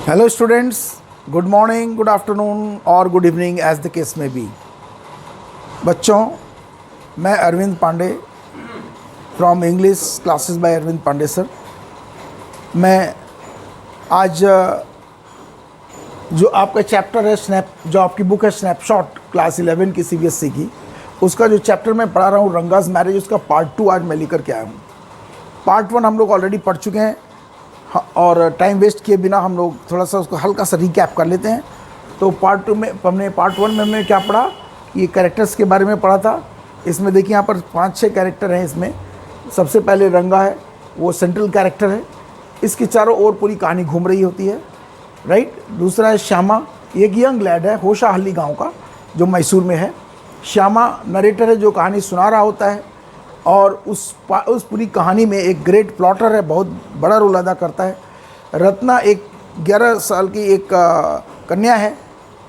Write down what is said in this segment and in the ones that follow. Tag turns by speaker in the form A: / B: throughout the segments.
A: Hello students, good morning, good afternoon और good evening as the case में be. बच्चों, मैं Arvind Pandey from English classes by Arvind Pandey sir. मैं आज जो आपका चैप्टर है जो आपकी बुक है स्नैपशॉट क्लास 11 की सीबीएसई की, उसका जो चैप्टर मैं पढ़ा रहा हूँ रंगाज मैरिज, उसका पार्ट 2 आज मैं लेकर के आया हूँ। पार्ट 1 हम लोग ऑलरेडी पढ़ चुके हैं और टाइम वेस्ट किए बिना हम लोग थोड़ा सा उसको हल्का सा रिकैप कर लेते हैं। तो पार्ट 1 में हमने क्या पढ़ा, ये कैरेक्टर्स के बारे में पढ़ा था। इसमें देखिए यहाँ पर 5-6 कैरेक्टर हैं। इसमें सबसे पहले रंगा है, वो सेंट्रल कैरेक्टर है। इसके चारों ओर पूरी कहानी घूम रही होती है, राइट। दूसरा है श्यामा, एक यंग लैड है होशाहली गाँव का जो मैसूर में है। श्यामा नरेटर है जो कहानी सुना रहा होता है और उस पूरी कहानी में एक ग्रेट प्लॉटर है, बहुत बड़ा रोल अदा करता है। रत्ना एक 11 साल की एक कन्या है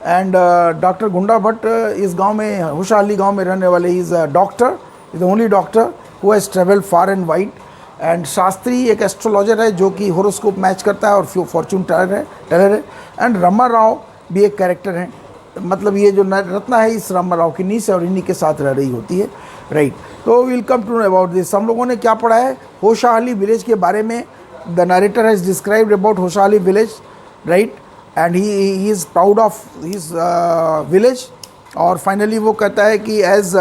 A: एंड डॉक्टर गुंडा भट्ट इस गांव में, होशाहली गांव में रहने वाले, is doctor, is the only doctor who has travelled far and wide. And Shastri एक एस्ट्रोलॉजर है जो कि होरोस्कोप मैच करता है और फॉर्चून टेलर है। एंड रमा राव भी एक कैरेक्टर है, मतलब ये जो रत्ना है इस रमा राव की नीस है और इन्हीं के साथ रह रही होती है, राइट। तो will come to know about this. हम लोगों ने क्या पढ़ा है, होशाहली विलेज के बारे में। The narrator has described about Hosahalli village, right, and he is proud of his village. और फाइनली वो कहता है कि as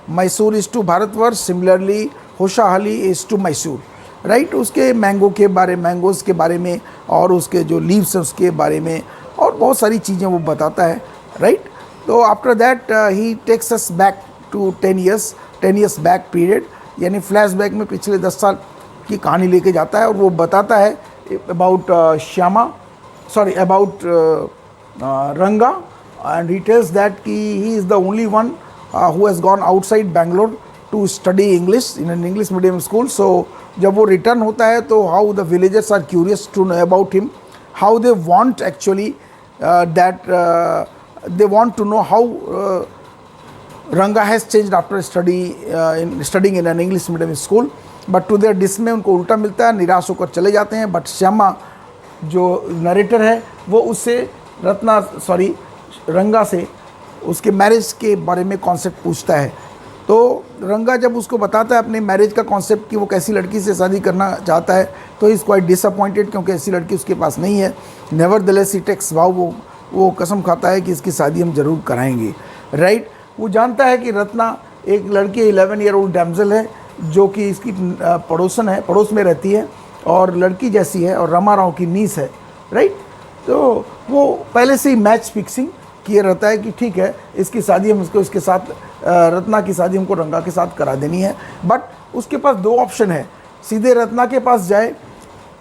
A: Mysore is to Bharatvarsha, similarly Hosahalli is to Mysore, right. उसके मैंगोज़ के बारे में और उसके जो लीव्स हैं उसके बारे में और बहुत सारी चीज़ें वो बताता है, राइट। तो after that he takes us back to 10 years back period, यानी फ्लैशबैक में पिछले 10 साल की कहानी लेके जाता है और वो बताता है अबाउट रंगा। एंड ही टेल्स दैट कि he is the only one who has gone outside Bangalore to study English in an English medium school. So जब वो रिटर्न होता है तो how the villagers are curious to know about him, how they want actually they want to know how Ranga has changed after studying in an English medium school, but to their dismay उनको उल्टा मिलता है, निराश होकर चले जाते हैं। But Shyama जो नरेटर है वो उससे रंगा से उसके मैरिज के बारे में कॉन्सेप्ट पूछता है। तो रंगा जब उसको बताता है अपने मैरिज का कॉन्सेप्ट कि वो कैसी लड़की से शादी करना चाहता है, तो इज़ क्वाइट डिसअपॉइंटेड क्योंकि ऐसी लड़की उसके पास नहीं है। नेवरदलेस ही टेक्स वाव, वो कसम खाता है कि इसकी शादी हम ज़रूर कराएंगे, राइट। वो जानता है कि रत्ना एक लड़की 11 year old डैमजल है जो कि इसकी पड़ोस में रहती है और लड़की जैसी है और रमा राव की नीस है, राइट। तो वो पहले से ही मैच फिक्सिंग किए रहता है कि ठीक है इसकी शादी हम इसके साथ, रत्ना की शादी हमको रंगा के साथ करा देनी है। बट उसके पास 2 ऑप्शन है, सीधे रत्ना के पास जाए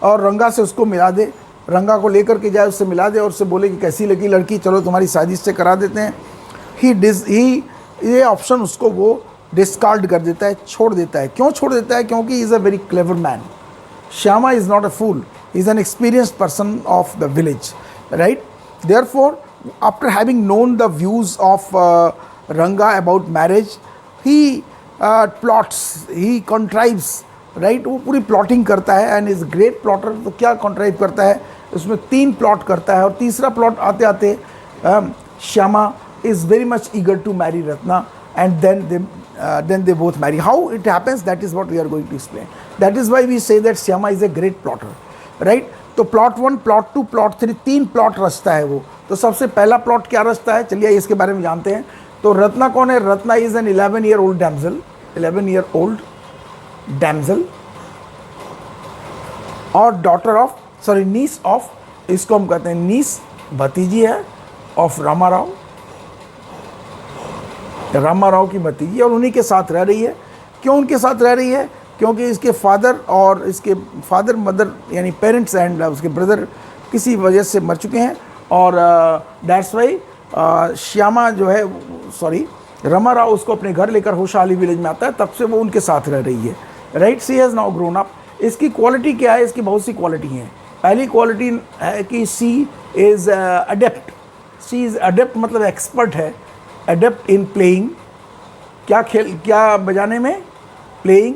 A: और रंगा से उसको मिला दे, रंगा को लेकर के जाए, उससे मिला दे और उससे बोले कि कैसी लगी लड़की, चलो तुम्हारी शादी से करा देते हैं। ये ऑप्शन उसको वो डिस्कार्ड कर देता है, छोड़ देता है। क्यों छोड़ देता है? क्योंकि is a very clever man. Shyama is not a fool, is an experienced person of the village, right. Therefore after having known the views of Ranga about marriage, he plots, he contrives, right. वो पूरी plotting करता है and is great plotter. तो क्या कंट्राइव करता है, उसमें 3 plot करता है और तीसरा प्लॉट आते आते Shyama is very much eager to marry Ratna and then they both marry. How it happens, that is what we are going to explain. That is why we say that Syama is a great plotter, right? तो plot 1, plot 2, plot 3, 3 plot रचता है वो। तो सबसे पहला plot क्या रचता है, चलिए इसके बारे में जानते हैं। तो रत्ना कौन है? Ratna is an 11 year old damsel, 11 year old damsel और डॉटर ऑफ नीस ऑफ, इसको हम कहते हैं नीस, भतीजी है ऑफ रामा राव की भतीजी, और उन्हीं के साथ रह रही है। क्यों उनके साथ रह रही है? क्योंकि इसके फादर मदर यानी पेरेंट्स एंड उसके ब्रदर किसी वजह से मर चुके हैं और दैट्स वाई श्यामा जो है रमा राव उसको अपने घर लेकर होशाहली विलेज में आता है, तब से वो उनके साथ रह रही है, right. She has now grown up. इसकी क्वालिटी क्या है? इसकी बहुत सी क्वालिटी हैं। पहली क्वालिटी है कि she is adept. She is adept मतलब एक्सपर्ट है। अडेप्ट इन प्लेइंग, क्या बजाने में? Playing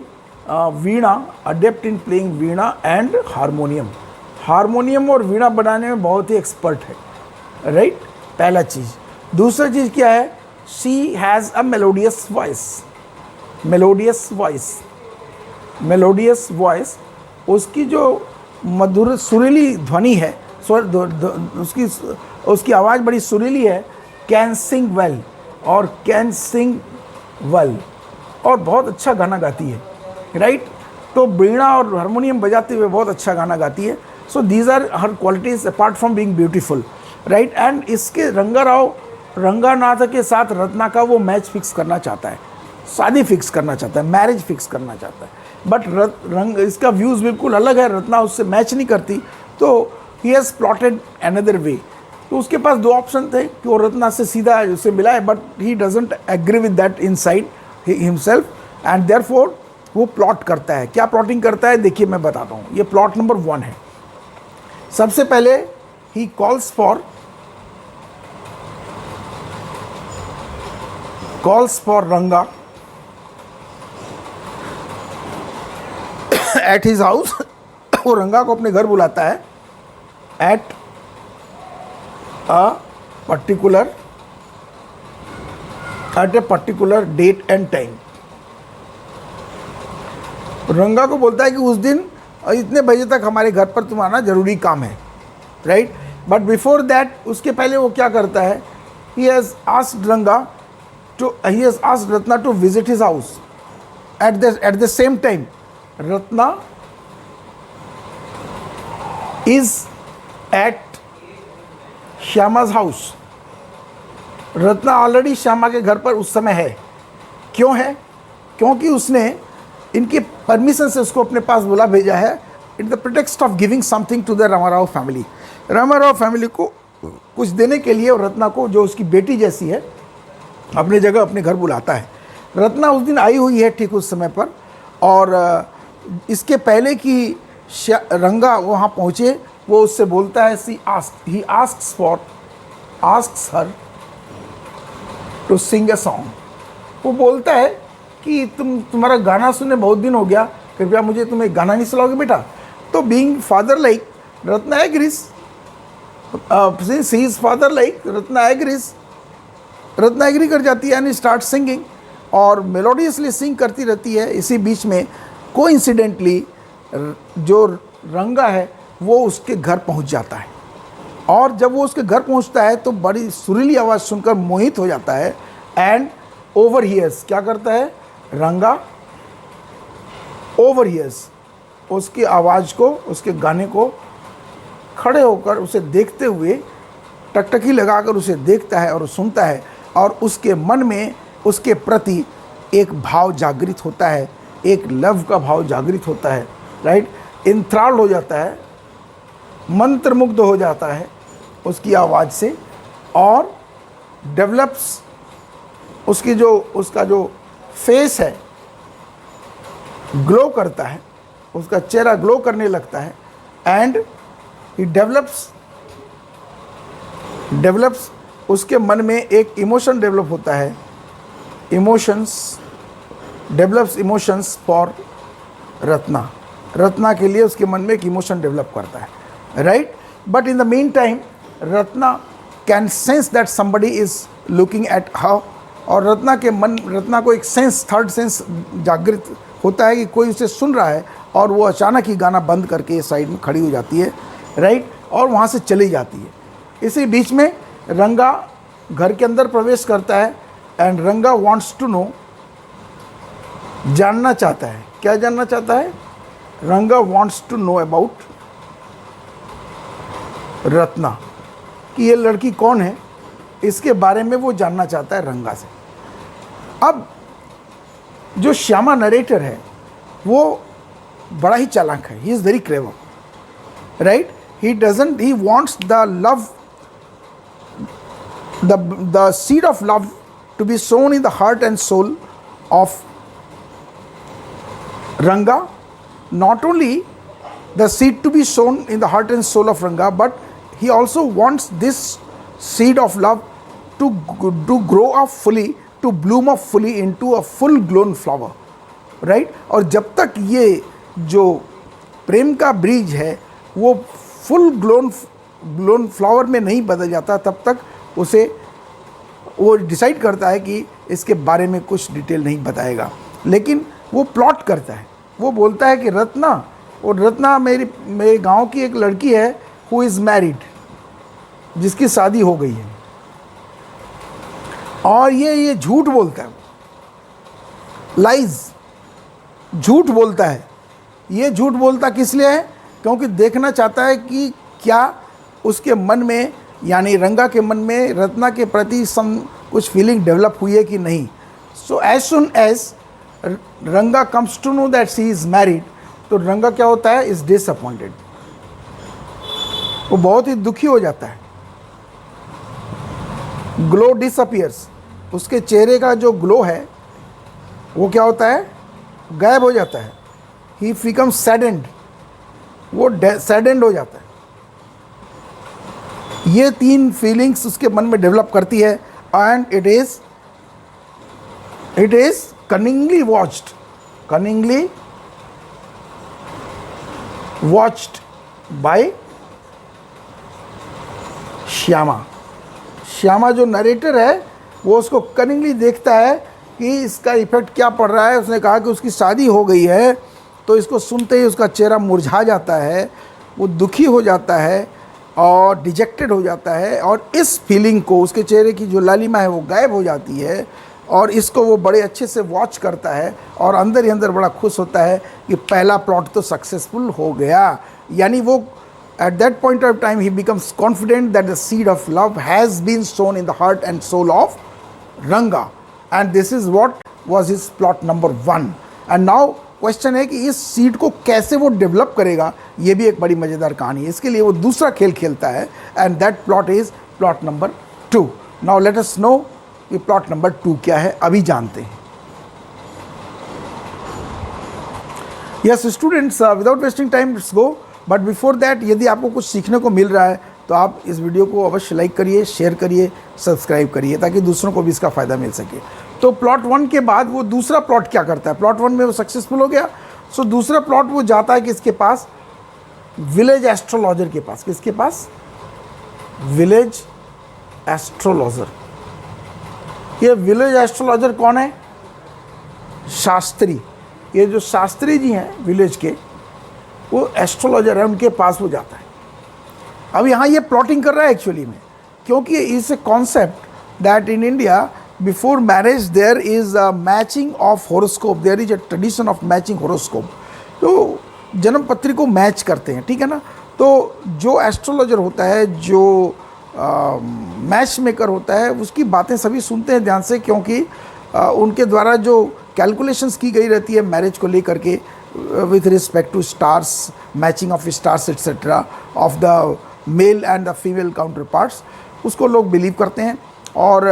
A: veena, adept in playing veena and harmonium. Harmonium और वीणा बनाने में बहुत ही एक्सपर्ट है, राइट, पहला चीज़। दूसरा चीज़ क्या है, she has a melodious voice. Melodious voice, melodious voice, उसकी जो मधुर सुरीली ध्वनि है, उसकी आवाज़ बड़ी सुरीली है। कैन सिंग वेल, और कैन सिंग वेल, और बहुत अच्छा गाना गाती है, राइट। तो वीणा और हारमोनियम बजाते हुए बहुत अच्छा गाना गाती है। So these are her qualities apart from being beautiful, right. And इसके रंगानाथ के साथ रत्ना का वो मैच फिक्स करना चाहता है, शादी फिक्स करना चाहता है, मैरिज फिक्स करना चाहता है। बट इसका व्यूज़ बिल्कुल अलग है, रत्ना उससे मैच नहीं करती। तो he has plotted another way. तो उसके पास दो ऑप्शन थे कि वो रत्ना से सीधा उसे मिलाए, but he doesn't agree with that inside himself, and therefore वो प्लॉट करता है। क्या प्लॉटिंग करता है, देखिए मैं बताता हूँ। ये प्लॉट नंबर 1 है। सबसे पहले he calls for Ranga at his house. वो रंगा को अपने घर बुलाता है at a particular date and time. Ranga को बोलता है कि उस दिन इतने बजे तक हमारे घर पर तुम आना, जरूरी काम है, राइट। बट बिफोर दैट, उसके पहले वो क्या करता है, he has asked Ratna to visit his house at the same time. Ratna is at Shyama's house. Ratna already Shyama के घर पर उस समय है। क्यों है? क्योंकि उसने इनके परमिशन से उसको अपने पास बुला भेजा है, in the pretext of giving something to the Ramarao family. Ramarao family को कुछ देने के लिए, और रत्ना को, जो उसकी बेटी जैसी है, अपने जगह अपने घर बुलाता है। रत्ना उस दिन आई हुई है ठीक उस समय पर, और इसके पहले कि रंगा वहाँ पहुँचे, वो उससे बोलता है, he asks her to sing a song। वो बोलता है कि तुम्हारा गाना सुने बहुत दिन हो गया, कृपया मुझे तुम एक गाना नहीं सुनाओगे बेटा? तो being father like, Ratna agrees. She is father like, Ratna agree कर जाती है एंड स्टार्ट सिंगिंग, और मेलोडियसली सिंग करती रहती है। इसी बीच में कोइंसिडेंटली जो रंगा है वो उसके घर पहुंच जाता है, और जब वो उसके घर पहुंचता है तो बड़ी सुरीली आवाज़ सुनकर मोहित हो जाता है। एंड ओवरहियर्स, क्या करता है रंगा? ओवरहियर्स उसकी आवाज़ को, उसके गाने को खड़े होकर उसे देखते हुए, टकटकी लगाकर उसे देखता है और सुनता है, और उसके मन में उसके प्रति एक भाव जागृत होता है, एक लव का भाव जागृत होता है, राइट। इंथ्राल्ड हो जाता है, मंत्रमुग्ध हो जाता है उसकी आवाज़ से, और डेवलप्स उसका जो फेस है ग्लो करता है, उसका चेहरा ग्लो करने लगता है। एंड ही डेवलप्स उसके मन में एक इमोशन डेवलप होता है, इमोशंस फॉर रत्ना के लिए उसके मन में एक इमोशन डेवलप करता है, right. But in the mean time Ratna can sense that somebody is looking at her, और रत्ना को एक सेंस, थर्ड सेंस जागृत होता है कि कोई उसे सुन रहा है, और वो अचानक ही गाना बंद करके साइड में खड़ी हो जाती है, राइट, और वहाँ से चली जाती है। इसी बीच में रंगा घर के अंदर प्रवेश करता है, एंड रंगा वांट्स टू नो, जानना चाहता है। क्या जानना चाहता है? Ranga wants to know about Ratna, कि ये लड़की कौन है, इसके बारे में वो जानना चाहता है रंगा से। अब जो श्यामा नरेटर है वो बड़ा ही चालाक है, he is very clever, right. He wants the love, the seed of love to be sown in the heart and soul of Ranga. Not only the seed to be sown in the heart and soul of Ranga, but he also wants this seed of love to grow up fully, to bloom up fully into a full grown flower, right? और जब तक ये जो प्रेम का बीज है वो full ग्लोन flower में नहीं बदल जाता तब तक उसे वो डिसाइड करता है कि इसके बारे में कुछ डिटेल नहीं बताएगा। लेकिन वो प्लॉट करता है, वो बोलता है कि रत्ना, और रत्ना मेरे गांव की एक लड़की है हु इज़ मैरिड, जिसकी शादी हो गई है, और ये झूठ बोलता है, लाइज, झूठ बोलता है। ये झूठ बोलता किस लिए है? क्योंकि देखना चाहता है कि क्या उसके मन में, यानी रंगा के मन में रत्ना के प्रति कुछ फीलिंग डेवलप हुई है कि नहीं। So as soon as Ranga comes to know that she is married, तो रंगा क्या होता है? इज़ डिसअपॉइंटेड, वो बहुत ही दुखी हो जाता है। ग्लो डिसअपियर्स, उसके चेहरे का जो ग्लो है वो क्या होता है? गायब हो जाता है। ही बिकम्स सैडेंड, वो सैडेंड हो जाता है। ये 3 फीलिंग्स उसके मन में डेवलप करती है, and it is cunningly watched bye Shyama जो नरेटर है वो उसको कनिंगली देखता है कि इसका इफेक्ट क्या पड़ रहा है। उसने कहा कि उसकी शादी हो गई है, तो इसको सुनते ही उसका चेहरा मुरझा जाता है, वो दुखी हो जाता है और डिजेक्टेड हो जाता है, और इस फीलिंग को, उसके चेहरे की जो लालिमा है वो गायब हो जाती है, और इसको वो बड़े अच्छे से वॉच करता है और अंदर ही अंदर बड़ा खुश होता है कि पहला प्लॉट तो सक्सेसफुल हो गया। यानी वो at that point of time he becomes confident that the seed of love has been sown in the heart and soul of Ranga, and this is what was his plot number 1. and now question है कि इस seed को कैसे वो develop करेगा, ये भी एक बड़ी मज़ेदार कहानी है। इसके लिए वो दूसरा खेल खेलता है, and that plot is plot number 2. Now let us know कि प्लॉट नंबर 2 क्या है, अभी जानते हैं। Yes students, without wasting time let's go, but before that यदि आपको कुछ सीखने को मिल रहा है तो आप इस वीडियो को अवश्य लाइक करिए, शेयर करिए, सब्सक्राइब करिए, ताकि दूसरों को भी इसका फ़ायदा मिल सके। तो प्लॉट 1 के बाद वो दूसरा प्लॉट क्या करता है? प्लॉट 1 में वो सक्सेसफुल हो गया, सो दूसरा प्लॉट वो जाता है किसके पास? विलेज एस्ट्रोलॉजर के पास। किसके पास? Village astrologer. ये विलेज एस्ट्रोलॉजर कौन है? शास्त्री। ये जो शास्त्री जी हैं विलेज के, वो एस्ट्रोलॉजर है, उनके पास वो जाता है। अब यहाँ ये प्लॉटिंग कर रहा है एक्चुअली में, क्योंकि is a concept that in India before marriage there is a matching of horoscope, there is a tradition of matching horoscope. तो जन्म पत्री को मैच करते हैं, ठीक है ना। तो जो एस्ट्रोलॉजर होता है, जो मैच मेकर होता है, उसकी बातें सभी सुनते हैं ध्यान से, क्योंकि उनके द्वारा जो कैलकुलेशंस की गई रहती है मैरिज को लेकर के, with respect to stars, matching of stars etc. of the male and the female counterparts, उसको लोग बिलीव करते हैं, और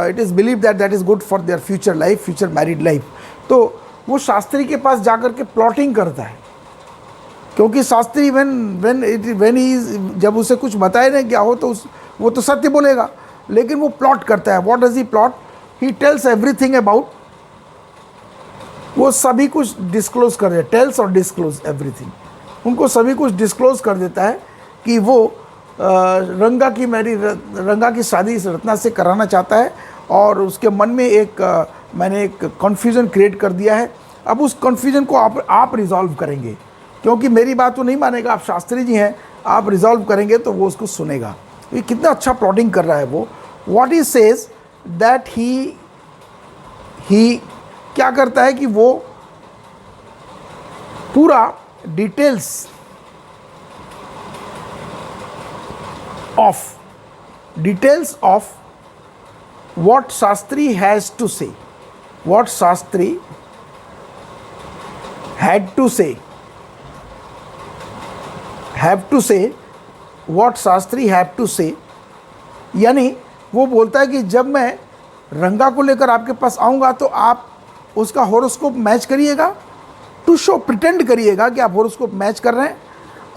A: it is believed that that is good for their future life, future married life. तो वो शास्त्री के पास जाकर के प्लॉटिंग करता है, क्योंकि शास्त्री when he is, जब उसे कुछ बताया नहीं क्या हो तो वो तो सत्य बोलेगा, लेकिन वो प्लॉट करता है। What does he plot? He tells everything about, वो सभी कुछ डिस्क्लोज कर देता है, टेल्स और डिस्क्लोज एवरीथिंग, उनको सभी कुछ डिस्क्लोज कर देता है कि वो रंगा की शादी रत्ना से कराना चाहता है, और उसके मन में मैंने एक कन्फ्यूज़न क्रिएट कर दिया है। अब उस कन्फ्यूज़न को आप रिजॉल्व करेंगे, क्योंकि मेरी बात तो नहीं मानेगा, आप शास्त्री जी हैं, आप रिजॉल्व करेंगे तो वो उसको सुनेगा। ये कितना अच्छा प्लॉटिंग कर रहा है वो। What he says that he क्या करता है कि वो पूरा details of what Shastri has to say, what Shastri had to say, what Shastri have to say, यानी वो बोलता है कि जब मैं रंगा को लेकर आपके पास आऊँगा तो आप उसका होरोस्कोप मैच करिएगा, टू शो प्रिटेंड करिएगा कि आप होरोस्कोप मैच कर रहे हैं,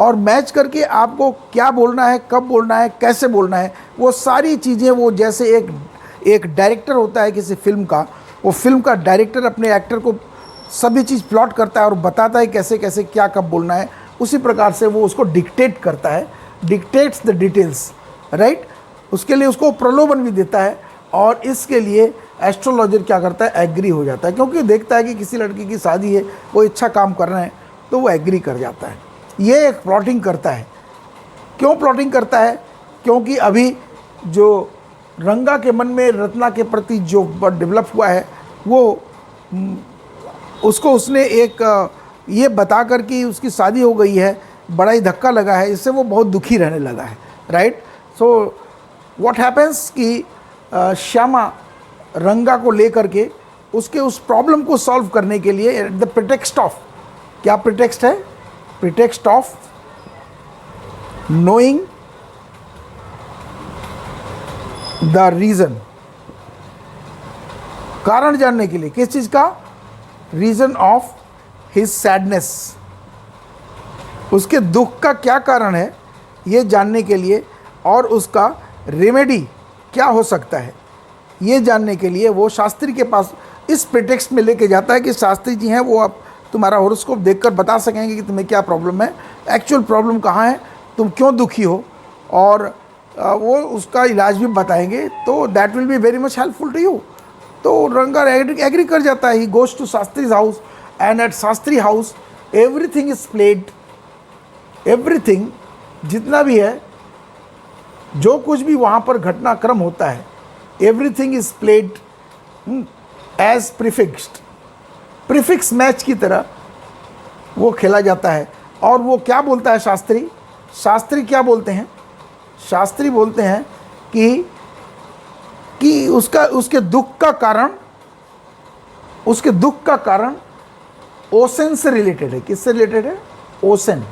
A: और मैच करके आपको क्या बोलना है, कब बोलना है, कैसे बोलना है, वो सारी चीज़ें, वो जैसे एक डायरेक्टर होता है किसी फिल्म का, वो फिल्म का डायरेक्टर अपने एक्टर को सभी चीज़ प्लॉट करता है और बताता है कैसे कैसे क्या कब बोलना है, उसी प्रकार से वो उसको डिक्टेट करता है डिक्टेट्स द डिटेल्स, राइट। उसके लिए उसको प्रलोभन भी देता है, और इसके लिए एस्ट्रोलॉजर क्या करता है, एग्री हो जाता है, क्योंकि देखता है कि किसी लड़की की शादी है, वो अच्छा काम कर रहे हैं, तो वो एग्री कर जाता है। ये एक प्लॉटिंग करता है। क्यों प्लॉटिंग करता है? क्योंकि अभी जो रंगा के मन में रत्ना के प्रति जो डेवलप हुआ है, वो उसको उसने एक ये बता कर कि उसकी शादी हो गई है, बड़ा ही धक्का लगा है, इससे वो बहुत दुखी रहने लगा है, राइट। सो व्हाट हैपेंस कि श्यामा रंगा को लेकर के उसके उस प्रॉब्लम को सॉल्व करने के लिए द प्रिटेक्स्ट ऑफ, क्या प्रिटेक्स्ट है? Pretext of knowing the reason, कारण जानने के लिए। किस चीज़ का? रीज़न ऑफ हिज सैडनेस, उसके दुख का क्या कारण है ये जानने के लिए, और उसका रेमेडी क्या हो सकता है ये जानने के लिए वो शास्त्री के पास इस प्रिटेक्स्ट में लेके जाता है कि शास्त्री जी हैं, वो अब तुम्हारा हॉरोस्कोप देखकर बता सकेंगे कि तुम्हें क्या प्रॉब्लम है, एक्चुअल प्रॉब्लम कहाँ है, तुम क्यों दुखी हो, और वो उसका इलाज भी बताएंगे। तो that will be very much helpful to you. तो रंगा एग्री कर जाता है। He goes to Shastri house, and at Shastri house everything is played, everything जितना भी है, जो कुछ भी वहाँ पर घटनाक्रम होता है, everything is played as prefixed, prefix match की तरह वो खेला जाता है। और वो क्या बोलता है शास्त्री? शास्त्री क्या बोलते हैं? शास्त्री बोलते हैं कि उसके दुख का कारण ओशन से रिलेटेड है। किससे रिलेटेड है? ओशन।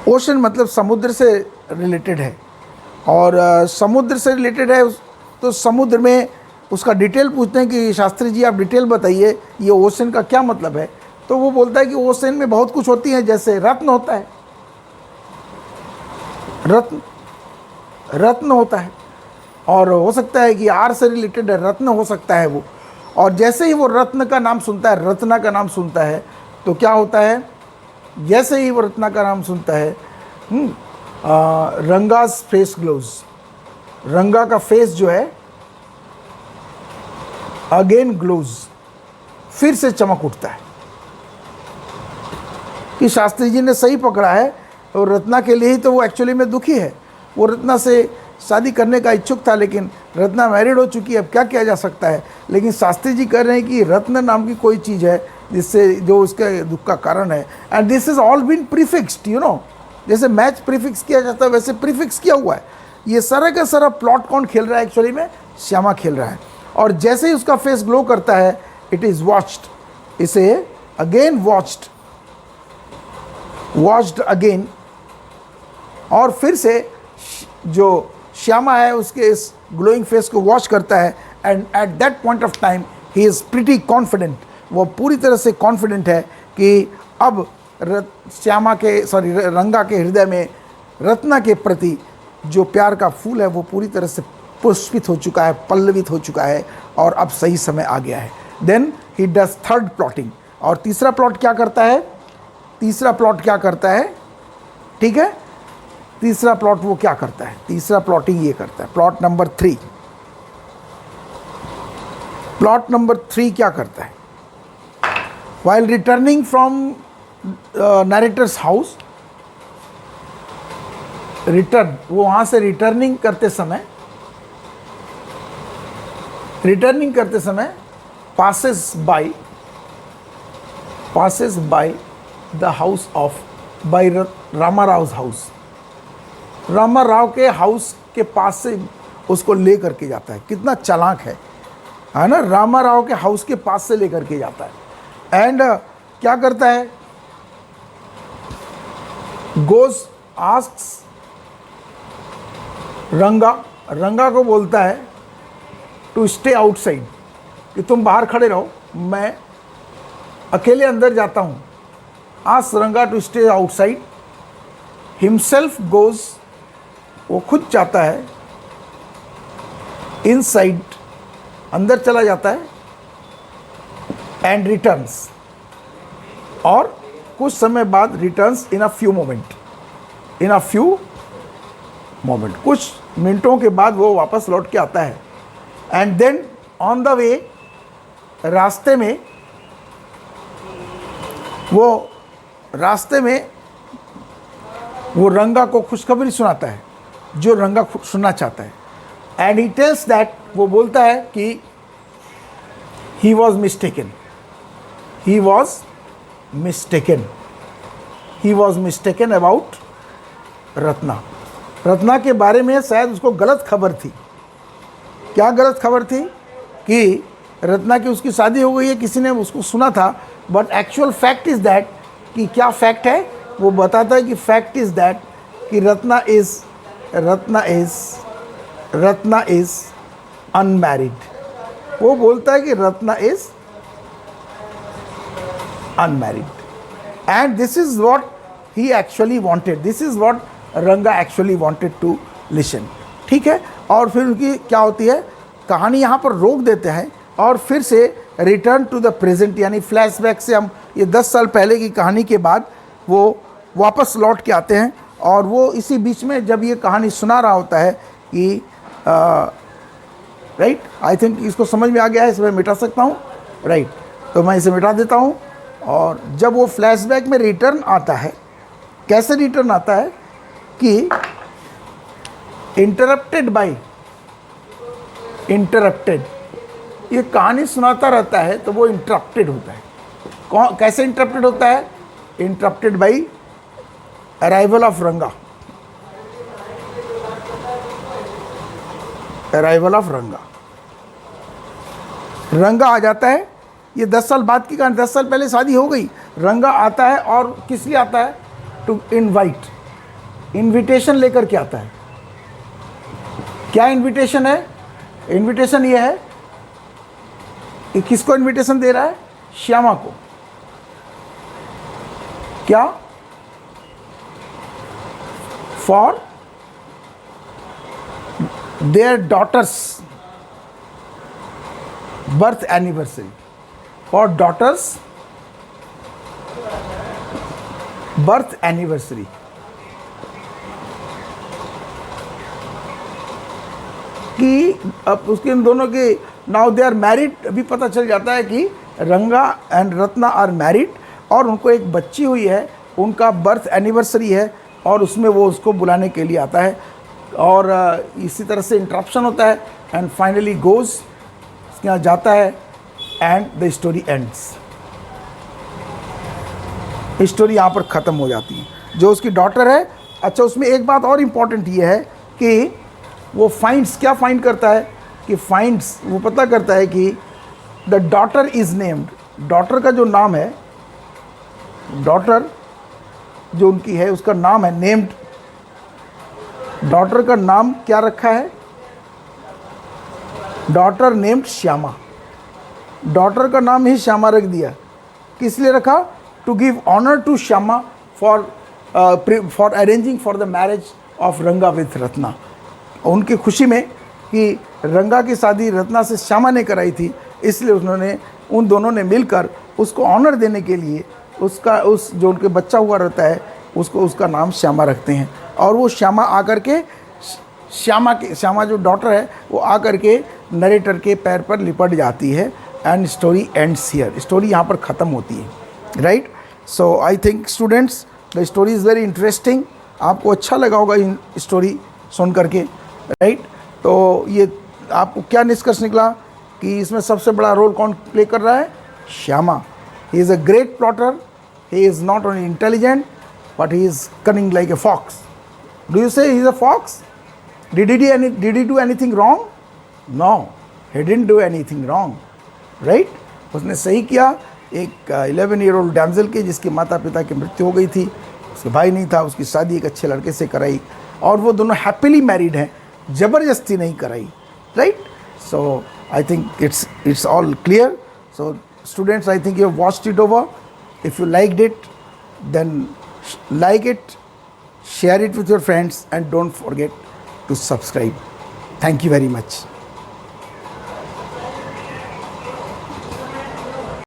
A: ओशन मतलब समुद्र से रिलेटेड है, और समुद्र से रिलेटेड है तो समुद्र में उसका डिटेल पूछते हैं कि शास्त्री जी आप डिटेल बताइए, ये ओशन का क्या मतलब है। तो वो बोलता है कि ओशन में बहुत कुछ होती है, जैसे रत्न होता है, रत्न होता है, और हो सकता है कि आर से रिलेटेड रत्न हो सकता है वो। और जैसे ही वो रत्न का नाम सुनता है, रत्ना का नाम सुनता है, तो क्या होता है? जैसे ही वो रत्ना का नाम सुनता है, रंगाज फेस ग्लोज, रंगा का फेस जो है अगेन ग्लोज, फिर से चमक उठता है कि शास्त्री जी ने सही पकड़ा है, और रत्ना के लिए ही तो वो एक्चुअली में दुखी है। वो रत्ना से शादी करने का इच्छुक था, लेकिन रत्ना मैरिड हो चुकी है, अब क्या किया जा सकता है। लेकिन शास्त्री जी कह रहे हैं कि रत्न नाम की कोई चीज़ है जिससे जो उसके दुख का कारण है, and this is all been prefixed, you know. जैसे मैच प्रीफिक्स किया जाता है वैसे प्रीफिक्स किया हुआ है। ये सारा का सारा प्लॉट कौन खेल रहा है? एक्चुअली में श्यामा खेल रहा है। और जैसे ही उसका फेस ग्लो करता है, इट इज़ वॉच्ड, इसे अगेन वॉच्ड अगेन, और फिर से जो श्यामा है उसके इस ग्लोइंग फेस को वॉच करता है, and at that point of time he is pretty confident, वो पूरी तरह से कॉन्फिडेंट है कि अब रंगा के हृदय में रत्ना के प्रति जो प्यार का फूल है वो पूरी तरह से पुष्पित हो चुका है, पल्लवित हो चुका है, और अब सही समय आ गया है। Then he does third plotting. और तीसरा प्लॉट क्या करता है? ठीक है, तीसरा प्लॉट वो क्या करता है? तीसरा प्लॉटिंग ये करता है, प्लॉट नंबर 3। प्लॉट नंबर 3 क्या करता है? While returning from narrator's house, वो वहाँ से रिटर्निंग करते समय passes by the house of Rama Rao house, Rama Rao के हाउस के पास से उसको ले करके जाता है। कितना चालाक है ना? रामा राव के हाउस के पास से ले करके जाता है, एंड क्या करता है? गोज आस्क्स रंगा को बोलता है टू स्टे आउटसाइड, कि तुम बाहर खड़े रहो, मैं अकेले अंदर जाता हूँ। Ask Ranga to stay outside, himself goes, वो खुद जाता है इनसाइड, अंदर चला जाता है, एंड रिटर्न्स, और कुछ समय बाद returns in a few moment, in a few moment, कुछ मिनटों के बाद वो वापस लौट के आता है। And then on the way, रास्ते में वो रंगा को खुशखबरी सुनाता है जो रंगा सुनना चाहता है। एंड ही टेल्स दैट, वो बोलता है कि he was mistaken, he was mistaken about Ratna. Ratna के बारे में शायद उसको गलत खबर थी। क्या गलत खबर थी? कि रत्ना की उसकी शादी हो गई है, किसी ने उसको सुना था। But actual fact is that, कि क्या फैक्ट है वो बताता है कि फैक्ट इज़ दैट कि रत्ना इज़ अनमैरिड। वो बोलता है कि Ratna is unmarried, and this is what he actually wanted, this is what रंगा एक्चुअली वॉन्टेड टू लिसन। ठीक है, और फिर उनकी क्या होती है, कहानी यहाँ पर रोक देते हैं और फिर से रिटर्न टू द प्रेजेंट, यानी फ्लैशबैक से हम ये 10 साल पहले की कहानी के बाद वो वापस लौट के आते हैं। और वो इसी बीच में जब ये कहानी सुना रहा होता है कि राइट, आई थिंक इसको समझ में आ गया है, इसे मैं मिटा सकता हूँ। राइट, तो मैं इसे मिटा देता हूँ। और जब वो फ्लैशबैक में रिटर्न आता है, कैसे रिटर्न आता है कि इंटरप्टेड, ये कहानी सुनाता रहता है तो वो इंटरप्टेड होता है। कैसे इंटरप्टेड होता है? इंटरप्टेड बाई अराइवल ऑफ रंगा, रंगा आ जाता है। ये 10 साल बाद की कहानी, 10 साल पहले शादी हो गई, रंगा आता है और किस लिए आता है? टू इनविटेशन लेकर के आता है। क्या इनविटेशन है? इनविटेशन ये है कि किसको इनविटेशन दे रहा है? श्यामा को। क्या? For their daughter's birth anniversary, for daughter's birth anniversary. कि अब उसके इन दोनों के नाउ दे आर मैरिड, अभी पता चल जाता है कि रंगा एंड रत्ना आर मैरिड और उनको एक बच्ची हुई है, उनका बर्थ एनिवर्सरी है और उसमें वो उसको बुलाने के लिए आता है। और इसी तरह से इंटरप्शन होता है एंड फाइनली गोज़, उसके यहाँ जाता है and the story ends. Story यहाँ पर ख़त्म हो जाती है। जो उसकी डॉटर है, अच्छा उसमें एक बात और इम्पॉर्टेंट ये है कि वो फाइंड्स, क्या फाइंड करता है कि फाइंड्स, वो पता करता है कि the daughter is named, daughter का जो नाम है, डॉटर जो उनकी है उसका नाम है नेम्ड। डॉटर का नाम क्या रखा है? Daughter named Shyama. डॉटर का नाम ही श्यामा रख दिया। किस लिए रखा? To give honour to Shyama for arranging for the marriage of Ranga with Ratna. उनकी खुशी में कि रंगा की शादी रत्ना से श्यामा ने कराई थी, इसलिए उन्होंने, उन दोनों ने मिलकर उसको ऑनर देने के लिए उस जो उनके बच्चा हुआ रहता है उसको, उसका नाम श्यामा रखते हैं। और वो श्यामा आकर के, श्यामा जो डॉटर है वो आकर के नरेटर के पैर पर लिपट जाती है and story ends here. Story यहाँ पर ख़त्म होती है। Right, so I think students the story is very interesting. आपको अच्छा लगा होगा इन स्टोरी सुन करके। राइट, तो ये आपको क्या निष्कर्ष निकला कि इसमें सबसे बड़ा रोल कौन प्ले कर रहा है? Shyama. He is a great plotter, he is not only intelligent but he is cunning like a fox. Do you say he is a fox? Did he do anything wrong? No, he didn't do anything wrong. Right? उसने सही किया। एक 11-year-old damsel की जिसके माता पिता की मृत्यु हो गई थी, उसके भाई नहीं था, उसकी शादी एक अच्छे लड़के से कराई और वो दोनों हैप्पीली मैरिड हैं, ज़बरदस्ती नहीं कराई। Right, so I think it's all clear. So students, I think you have watched it over. If you liked it, then like it, share it with your friends and don't forget to subscribe. Thank you very much.